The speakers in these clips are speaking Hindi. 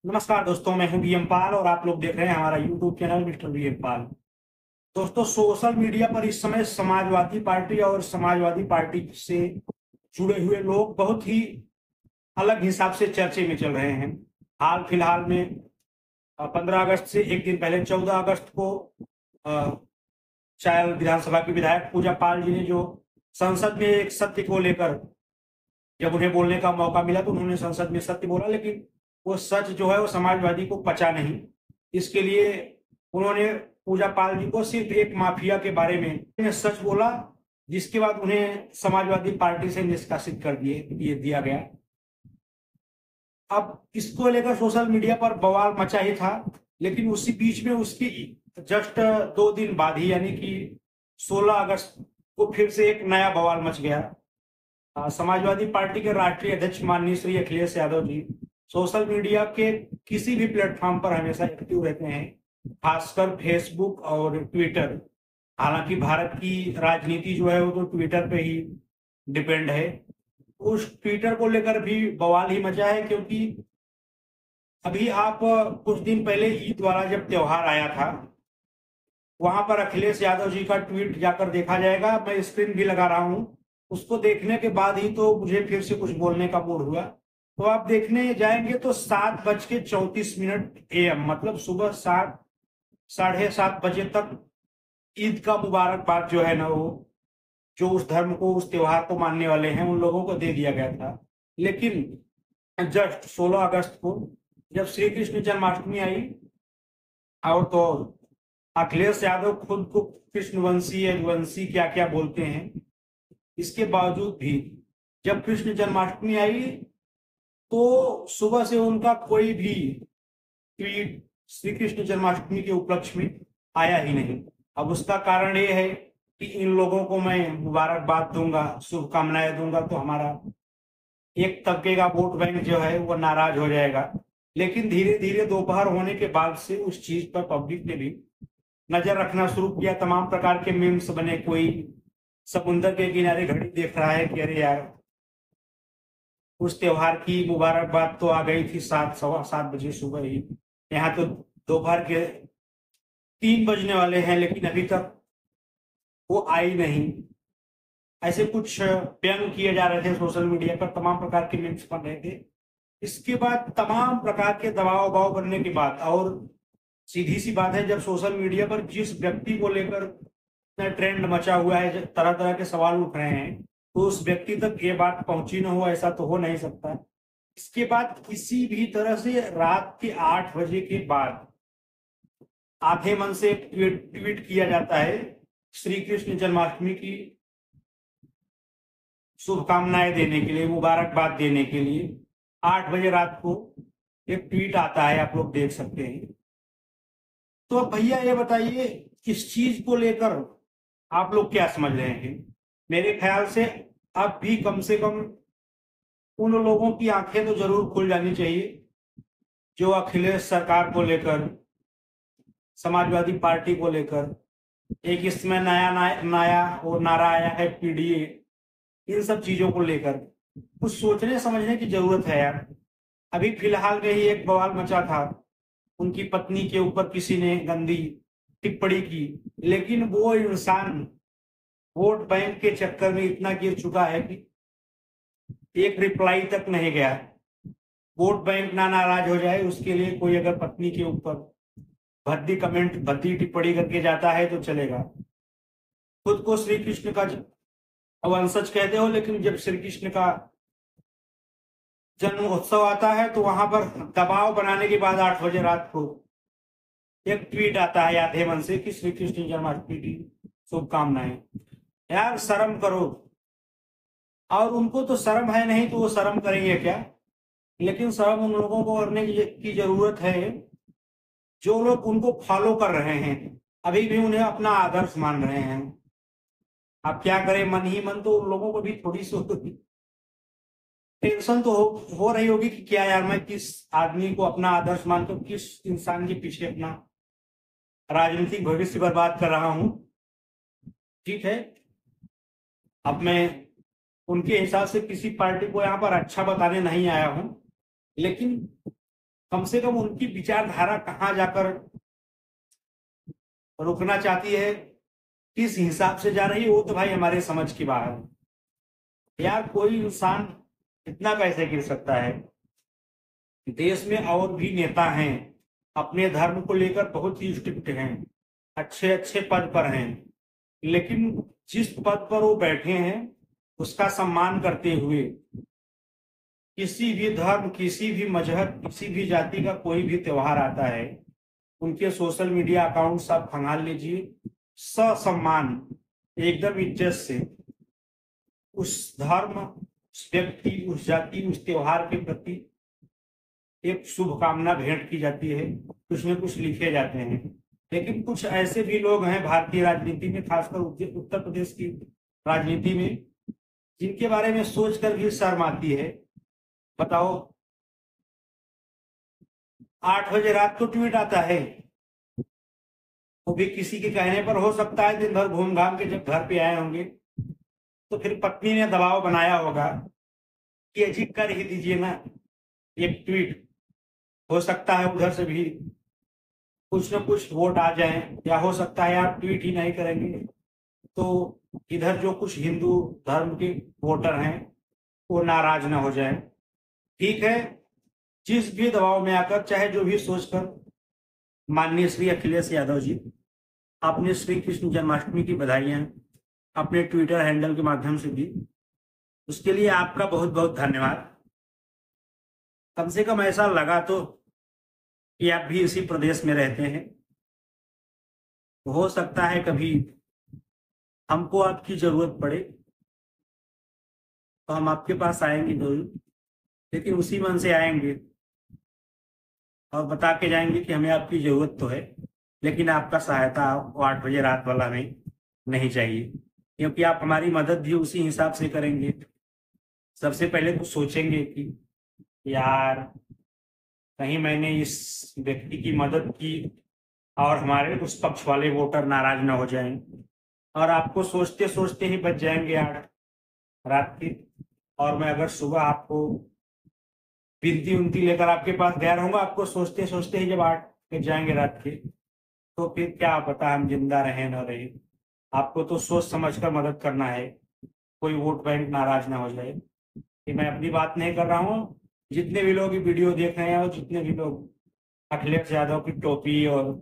नमस्कार दोस्तों, मैं हूं बीएम पाल और आप लोग देख रहे हैं हमारा यूट्यूब चैनल मिस्टर बीएम पाल। दोस्तों, सोशल मीडिया पर इस समय समाजवादी पार्टी और समाजवादी पार्टी से जुड़े हुए लोग बहुत ही अलग हिसाब से चर्चे में चल रहे हैं। हाल फिलहाल में 15 अगस्त से एक दिन पहले 14 अगस्त को अ, शायद विधानसभा की विधायक पूजा पाल जी ने जो संसद में एक सत्य को लेकर जब उन्हें बोलने का मौका मिला तो उन्होंने संसद में सत्य बोला, लेकिन वो सच जो है वो समाजवादी को पचा नहीं। इसके लिए उन्होंने पूजा पाल जी को सिर्फ एक माफिया के बारे में सच बोला, जिसके बाद उन्हें समाजवादी पार्टी से निष्कासित कर दिया गया। अब इसको लेकर सोशल मीडिया पर बवाल मचा ही था, लेकिन उसी बीच में उसकी जस्ट 2 दिन बाद ही यानी कि 16 अगस्त को फिर से एक नया बवाल मच गया। समाजवादी पार्टी के राष्ट्रीय अध्यक्ष माननीय श्री अखिलेश यादव जी सोशल मीडिया के किसी भी प्लेटफॉर्म पर हमेशा एक्टिव रहते हैं, खासकर फेसबुक और ट्विटर। हालांकि भारत की राजनीति जो है वो तो ट्विटर पे ही डिपेंड है। उस ट्विटर को लेकर भी बवाल ही मचा है, क्योंकि अभी आप कुछ दिन पहले ईद वाला जब त्योहार आया था, वहां पर अखिलेश यादव जी का ट्वीट जाकर देखा जाएगा। मैं स्क्रीन भी लगा रहा हूं। उसको देखने के बाद ही तो मुझे फिर से कुछ बोलने का मूड हुआ। तो आप देखने जाएंगे तो 7:34 AM, मतलब सुबह 7, 7:30 बजे तक ईद का मुबारकबाद जो है ना, वो जो उस धर्म को उस त्योहार को मानने वाले हैं उन लोगों को दे दिया गया था। लेकिन जस्ट 16 अगस्त को जब श्री कृष्ण जन्माष्टमी आई, और तो अखिलेश यादव खुद को कृष्णवंशी यदुवंशी क्या क्या बोलते हैं, इसके बावजूद भी जब कृष्ण जन्माष्टमी आई तो सुबह से उनका कोई भी ट्वीट श्री कृष्ण जन्माष्टमी के उपलक्ष्य में आया ही नहीं। अब उसका कारण ये है कि इन लोगों को मैं मुबारकबाद दूंगा, शुभकामनाएं दूंगा, तो हमारा एक तबके का वोट बैंक जो है वो नाराज हो जाएगा। लेकिन धीरे धीरे दोपहर होने के बाद से उस चीज पर पब्लिक ने भी नजर रखना शुरू किया। तमाम प्रकार के मीम्स बने। कोई समुन्द्र के किनारे घड़ी देख रहा है कि अरे यार, उस त्योहार की मुबारकबाद तो आ गई थी 7, 7:15 बजे सुबह ही, यहाँ तो दोपहर के 3 बजने वाले हैं लेकिन अभी तक वो आई नहीं। ऐसे कुछ व्यंग किए जा रहे थे सोशल मीडिया पर, तमाम प्रकार के मीम्स बन रहे थे। इसके बाद तमाम प्रकार के दबाव उबाव बनने के बाद, और सीधी सी बात है, जब सोशल मीडिया पर जिस व्यक्ति को लेकर ट्रेंड मचा हुआ है, तरह तरह के सवाल उठ रहे हैं, तो उस व्यक्ति तक ये बात पहुंची न हो ऐसा तो हो नहीं सकता। इसके बाद किसी भी तरह से रात के 8 बजे के बाद आधे मन से एक ट्वीट किया जाता है श्री कृष्ण जन्माष्टमी की शुभकामनाएं देने के लिए, मुबारकबाद देने के लिए। 8 बजे रात को एक ट्वीट आता है, आप लोग देख सकते हैं। तो अब भैया ये बताइए, किस चीज को लेकर आप लोग क्या समझ रहे हैं? मेरे ख्याल से अब भी कम से कम उन लोगों की आंखें तो जरूर खुल जानी चाहिए जो अखिलेश सरकार को लेकर, समाजवादी पार्टी को लेकर, एक इसमें नया और नारा आया है पीडीए, इन सब चीजों को लेकर कुछ सोचने समझने की जरूरत है यार। अभी फिलहाल में ही एक बवाल मचा था, उनकी पत्नी के ऊपर किसी ने गंदी टिप्पणी की, लेकिन वो इंसान वोट बैंक के चक्कर में इतना गिर चुका है कि एक रिप्लाई तक नहीं गया। वोट बैंक ना नाराज हो जाए उसके लिए कोई अगर पत्नी के ऊपर भद्दी कमेंट, भद्दी टिप्पणी करके जाता है तो चलेगा। खुद को श्री कृष्ण का वंशज कहते हो, लेकिन जब श्री कृष्ण का जन्म उत्सव आता है तो वहां पर दबाव बनाने के बाद 8 बजे रात को एक ट्वीट आता है आधे मन से कि श्री कृष्ण जन्माष्टमी की शुभकामनाएं। यार शर्म करो। और उनको तो शर्म है नहीं तो वो शर्म करेंगे क्या? लेकिन शर्म उन लोगों को करने की जरूरत है जो लोग उनको फॉलो कर रहे हैं, अभी भी उन्हें अपना आदर्श मान रहे हैं। आप क्या करें, मन ही मन तो उन लोगों को भी थोड़ी सी टेंशन तो हो रही होगी कि क्या यार, मैं किस आदमी को अपना आदर्श मानता हूँ, किस इंसान के पीछे अपना राजनीतिक भविष्य बर्बाद कर रहा हूँ। ठीक है, अब मैं उनके हिसाब से किसी पार्टी को यहाँ पर अच्छा बताने नहीं आया हूँ, लेकिन कम से कम उनकी विचारधारा कहाँ जाकर रुकना चाहती है, किस हिसाब से जा रही है, वो तो भाई हमारे समझ की बाहर है। यार कोई इंसान इतना कैसे गिर सकता है। देश में और भी नेता हैं, अपने धर्म को लेकर बहुत ही स्ट्रिक्ट हैं, अच्छे अच्छे पद पर हैं, लेकिन जिस पद पर वो बैठे हैं उसका सम्मान करते हुए किसी भी धर्म, किसी भी मजहब, किसी भी जाति का कोई भी त्योहार आता है, उनके सोशल मीडिया अकाउंट्स आप खंगाल लीजिए, ससम्मान एकदम इज्जत से उस धर्म, उस व्यक्ति, उस जाति, उस त्योहार के प्रति एक शुभकामना भेंट की जाती है, कुछ न कुछ लिखे जाते हैं। लेकिन कुछ ऐसे भी लोग हैं भारतीय राजनीति में, खासकर उत्तर प्रदेश की राजनीति में, जिनके बारे में सोचकर भी शर्म आती है। बताओ, 8 बजे रात को ट्वीट आता है, वो भी किसी के कहने पर हो सकता है। दिन भर घूम घाम के जब घर पे आए होंगे तो फिर पत्नी ने दबाव बनाया होगा कि अजी कर ही दीजिए ना एक ट्वीट, हो सकता है उधर से भी कुछ न कुछ वोट आ जाए, या हो सकता है आप ट्वीट ही नहीं करेंगे तो इधर जो कुछ हिंदू धर्म के वोटर हैं वो नाराज ना हो जाए। ठीक है, जिस भी दबाव में आकर, चाहे जो भी सोचकर, माननीय श्री अखिलेश यादव जी, आपने श्री कृष्ण जन्माष्टमी की बधाइयां अपने ट्विटर हैंडल के माध्यम से दी, उसके लिए आपका बहुत बहुत धन्यवाद। कम से कम ऐसा लगा तो कि आप भी इसी प्रदेश में रहते हैं, हो सकता है कभी हमको आपकी जरूरत पड़े तो हम आपके पास आएंगे जरूर, लेकिन उसी मन से आएंगे और बता के जाएंगे कि हमें आपकी जरूरत तो है, लेकिन आपका सहायता 8 बजे रात वाला में नहीं चाहिए, क्योंकि आप हमारी मदद भी उसी हिसाब से करेंगे। सबसे पहले तो सोचेंगे कि यार कहीं मैंने इस व्यक्ति की मदद की और हमारे उस पक्ष वाले वोटर नाराज ना हो जाएं, और आपको सोचते सोचते ही बच जाएंगे 8 रात के, और मैं अगर सुबह आपको विनती उनती लेकर आपके पास गया रहूंगा, आपको सोचते सोचते ही जब 8 बज जाएंगे रात के, तो फिर क्या पता हम जिंदा रहे ना रहे। आपको तो सोच समझ कर मदद करना है, कोई वोट बैंक नाराज ना हो जाए। कि मैं अपनी बात नहीं कर रहा हूँ, जितने भी लोग ये वीडियो देख रहे हैं और जितने भी लोग अखिलेश यादव की टोपी और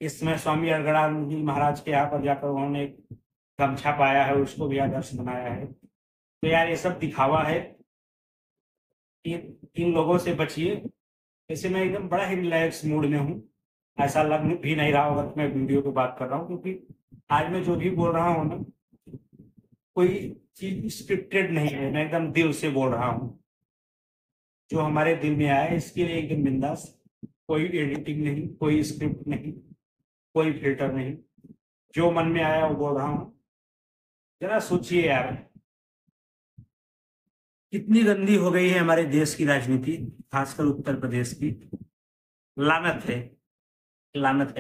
इसमें स्वामी अरगड़ानंद जी महाराज के यहाँ पर जाकर उन्होंने एक गमछा पाया है, उसको भी आदर्श बनाया है, तो यार ये सब दिखावा है। इन लोगों से बचिए। ऐसे मैं एकदम बड़ा ही रिलैक्स मूड में हूँ, ऐसा लग भी नहीं रहा होगा कि मैं वीडियो पे बात कर रहा हूँ, क्योंकि आज मैं जो भी बोल रहा हूँ ना, कोई चीज स्क्रिप्टेड नहीं है, मैं एकदम दिल से बोल रहा हूँ, जो हमारे दिल में आया है इसके लिए एकदम बिंदास, कोई एडिटिंग नहीं, कोई स्क्रिप्ट नहीं, कोई फिल्टर नहीं, जो मन में आया वो बोल रहा हूँ। जरा सोचिए यार, कितनी गंदी हो गई है हमारे देश की राजनीति, खासकर उत्तर प्रदेश की। लानत है, लानत है।